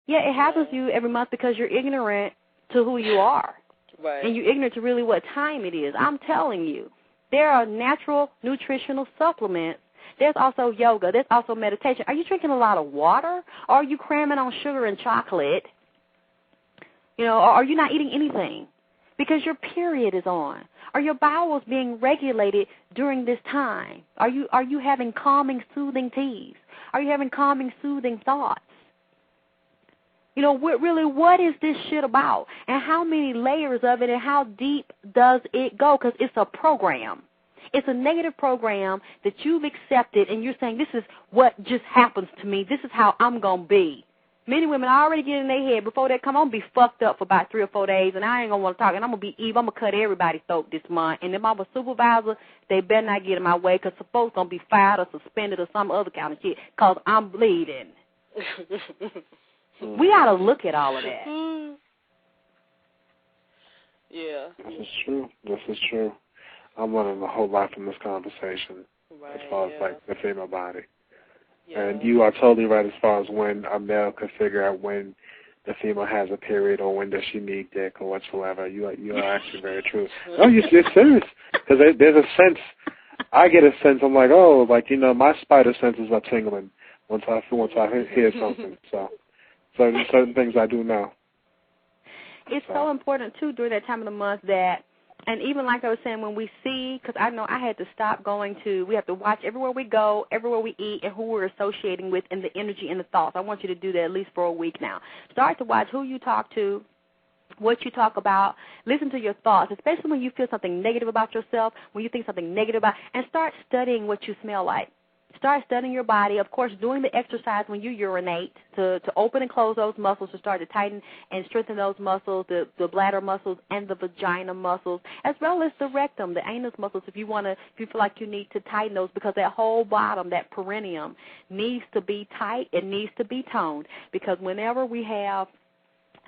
Yeah, it happens to you every month because you're ignorant to who you are. Right. And you're ignorant to really what time it is. I'm telling you, there are natural nutritional supplements. There's also yoga. There's also meditation. Are you drinking a lot of water? Or are you cramming on sugar and chocolate? Or are you not eating anything? Because your period is on. Are your bowels being regulated during this time? Are you having calming, soothing teas? Are you having calming, soothing thoughts? What is this shit about? And how many layers of it and how deep does it go? Because it's a program. It's a negative program that you've accepted, and you're saying, this is what just happens to me. This is how I'm going to be. Many women already get in their head before they come on, be fucked up for about 3 or 4 days, and I ain't going to want to talk, and I'm going to be evil. I'm going to cut everybody's throat this month. And if I'm a supervisor, they better not get in my way because the folks going to be fired or suspended or some other kind of shit because I'm bleeding. We got to look at all of that. Yeah. This is true. I'm learning a whole lot from this conversation as far as, like, the female body. Yeah. And you are totally right as far as when a male can figure out when the female has a period or when does she need dick or whatsoever. You are actually very true. No, you're serious. Because there's a sense, I get a sense, I'm like, oh, like, my spider senses are tingling once I hear something. So certain things I do know. It's so important, too, during that time of the month that, and even like I was saying, when we see, because I know I had to stop we have to watch everywhere we go, everywhere we eat, and who we're associating with, and the energy and the thoughts. I want you to do that at least for a week now. Start to watch who you talk to, what you talk about. Listen to your thoughts, especially when you feel something negative about yourself, when you think something negative about, and start studying what you smell like. Start studying your body. Of course, doing the exercise when you urinate to open and close those muscles, to start to tighten and strengthen those muscles, the bladder muscles and the vagina muscles, as well as the rectum, the anus muscles, if you feel like you need to tighten those, because that whole bottom, that perineum, needs to be tight. It needs to be toned, because whenever we have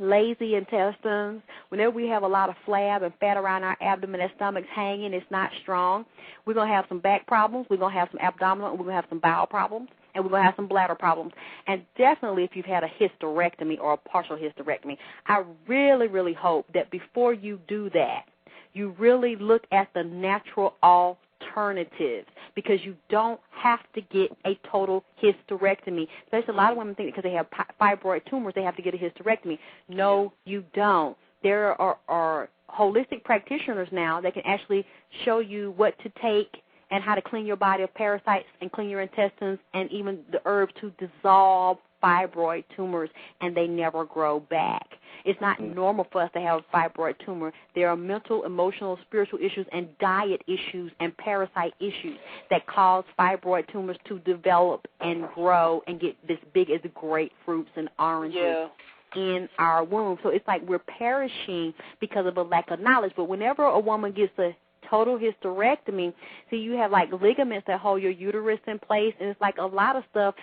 lazy intestines, whenever we have a lot of flab and fat around our abdomen, that stomach's hanging, it's not strong, we're going to have some back problems, we're going to have some abdominal, and we're going to have some bowel problems, and we're going to have some bladder problems. And definitely if you've had a hysterectomy or a partial hysterectomy, I really, really hope that before you do that, you really look at the natural alternatives, because you don't have to get a total hysterectomy. Especially a lot of women think because they have fibroid tumors they have to get a hysterectomy. No, you don't. There are holistic practitioners now that can actually show you what to take and how to clean your body of parasites and clean your intestines, and even the herbs to dissolve fibroid tumors, and they never grow back. It's not normal for us to have a fibroid tumor. There are mental, emotional, spiritual issues and diet issues and parasite issues that cause fibroid tumors to develop and grow and get this big as grapefruits and oranges in our womb. So it's like we're perishing because of a lack of knowledge. But whenever a woman gets a total hysterectomy, so you have like ligaments that hold your uterus in place, and it's like a lot of stuff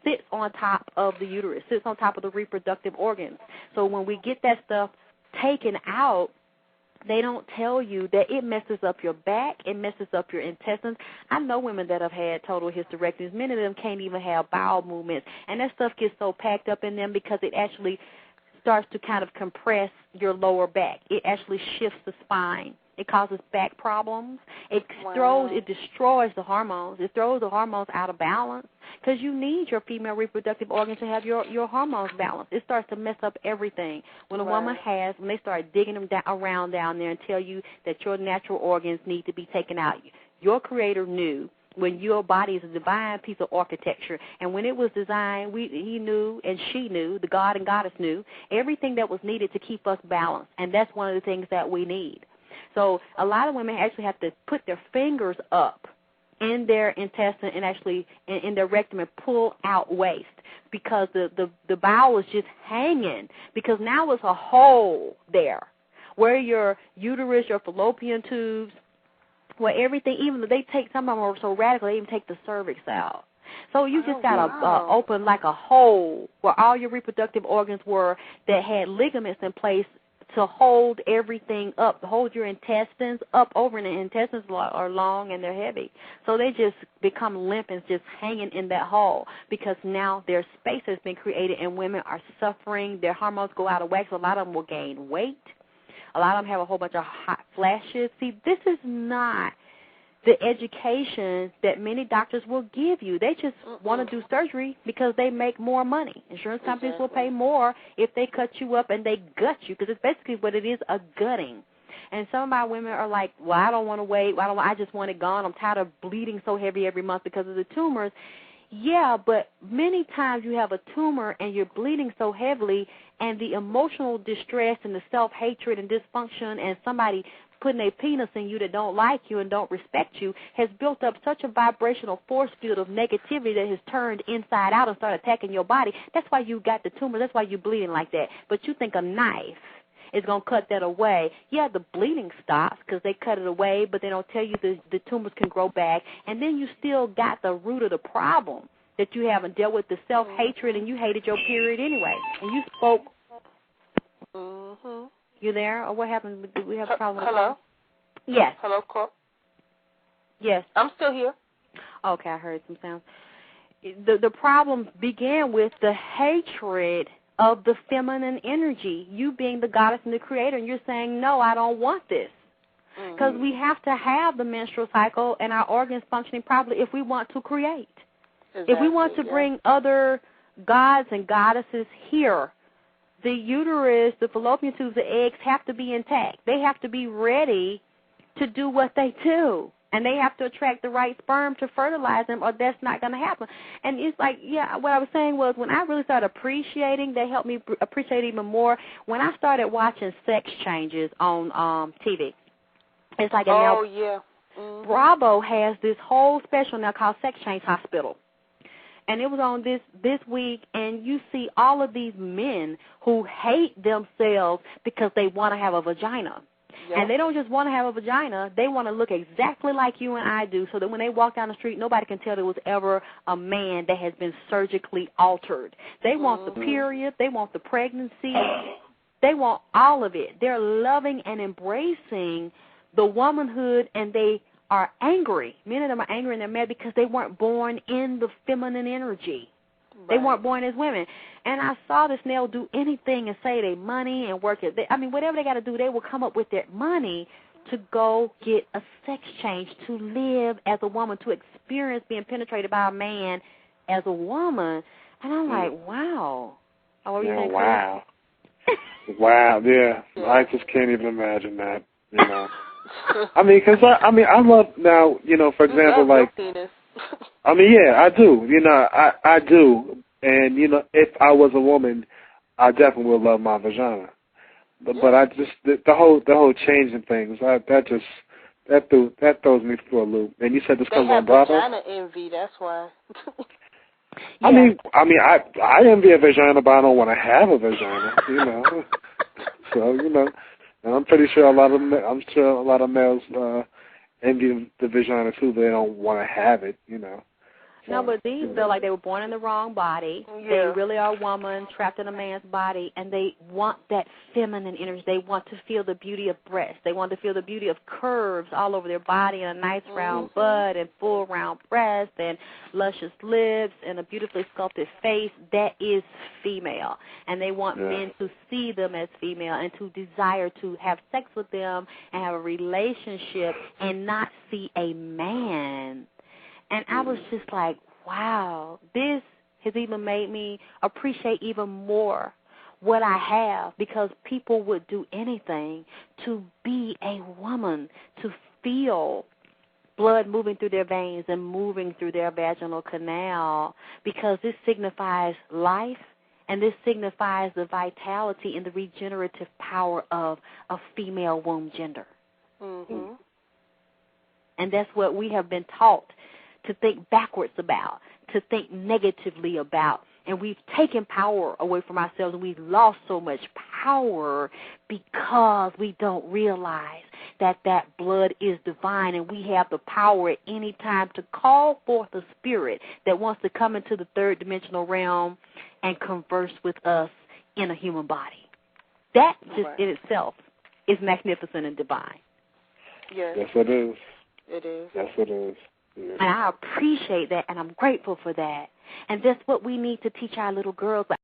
sits on top of the uterus, sits on top of the reproductive organs. So when we get that stuff taken out, they don't tell you that it messes up your back, it messes up your intestines. I know women that have had total hysterectomies. Many of them can't even have bowel movements, and that stuff gets so packed up in them because it actually starts to kind of compress your lower back. It actually shifts the spine. It causes back problems. It destroys the hormones. It throws the hormones out of balance, because you need your female reproductive organs to have your hormones balanced. It starts to mess up everything. When a woman when they start digging them around down there and tell you that your natural organs need to be taken out, your Creator knew when your body is a divine piece of architecture, and when it was designed, he knew and she knew, the God and Goddess knew, everything that was needed to keep us balanced, and that's one of the things that we need. So a lot of women actually have to put their fingers up in their intestine and actually in their rectum and pull out waste, because the bowel is just hanging, because now it's a hole there where your uterus, your fallopian tubes, where everything, even they take, some of them are so radical, they even take the cervix out. So you just got to open like a hole where all your reproductive organs were that had ligaments in place to hold everything up, hold your intestines up over, and the intestines are long and they're heavy. So they just become limp and just hanging in that hole because now their space has been created and women are suffering. Their hormones go out of whack, so a lot of them will gain weight. A lot of them have a whole bunch of hot flashes. See, this is not the education that many doctors will give you. They just want to do surgery because they make more money. Insurance companies will pay more if they cut you up and they gut you, because it's basically what it is, a gutting. And some of my women are like, well, I don't want to wait. I just want it gone. I'm tired of bleeding so heavy every month because of the tumors. Yeah, but many times you have a tumor and you're bleeding so heavily, and the emotional distress and the self-hatred and dysfunction and somebody putting a penis in you that don't like you and don't respect you has built up such a vibrational force field of negativity that has turned inside out and started attacking your body. That's why you got the tumor. That's why you're bleeding like that. But you think a knife is going to cut that away. Yeah, the bleeding stops because they cut it away, but they don't tell you the tumors can grow back. And then you still got the root of the problem that you haven't dealt with, the self-hatred, and you hated your period anyway. And you spoke. You there? Or what happened? Did we have a problem? Hello? Yes. Hello, Cole? Yes. I'm still here. Okay, I heard some sounds. The problem began with the hatred of the feminine energy, you being the goddess and the creator, and you're saying, no, I don't want this. Because we have to have the menstrual cycle and our organs functioning properly if we want to create. Exactly, if we want to bring other gods and goddesses here, the uterus, the fallopian tubes, the eggs have to be intact. They have to be ready to do what they do. And they have to attract the right sperm to fertilize them, or that's not going to happen. And it's like, yeah, what I was saying was when I really started appreciating, they helped me appreciate even more. When I started watching Sex Changes on TV, it's like Bravo has this whole special now called Sex Change Hospital. And it was on this week, and you see all of these men who hate themselves because they want to have a vagina. Yep. And they don't just want to have a vagina. They want to look exactly like you and I do so that when they walk down the street, nobody can tell there was ever a man that has been surgically altered. They want the period. They want the pregnancy. They want all of it. They're loving and embracing the womanhood, and they are angry. Many of them are angry and they're mad because they weren't born in the feminine energy. Right. They weren't born as women. And I saw this, and they'll do anything and say they money and work it. Whatever they got to do, they will come up with their money to go get a sex change, to live as a woman, to experience being penetrated by a man as a woman. And I'm like, wow. Oh, wow. Wow, yeah. I just can't even imagine that, you know. Because I love now, for example, like, I do, I do, and, if I was a woman, I definitely would love my vagina, but I just, the whole changing things, that throws me for a loop. And you said this comes on Bravo? They have vagina envy, that's why. I envy a vagina, but I don't want to have a vagina, So, and I'm pretty sure a lot of males envy the vagina too, but they don't want to have it, So, no, but these feel like they were born in the wrong body. Yeah. They really are a woman trapped in a man's body, and they want that feminine energy. They want to feel the beauty of breasts. They want to feel the beauty of curves all over their body, and a nice round butt, and full round breasts, and luscious lips, and a beautifully sculpted face. That is female, and they want men to see them as female and to desire to have sex with them and have a relationship and not see a man. And I was just like, wow, this has even made me appreciate even more what I have, because people would do anything to be a woman, to feel blood moving through their veins and moving through their vaginal canal, because this signifies life, and this signifies the vitality and the regenerative power of a female womb gender. Mm-hmm. And that's what we have been taught to think backwards about, to think negatively about. And we've taken power away from ourselves, and we've lost so much power because we don't realize that blood is divine, and we have the power at any time to call forth a spirit that wants to come into the third dimensional realm and converse with us in a human body. That just in itself is magnificent and divine. Yes. Yes, it is. It is. Yes, it is. Yeah. And I appreciate that, and I'm grateful for that. And that's what we need to teach our little girls.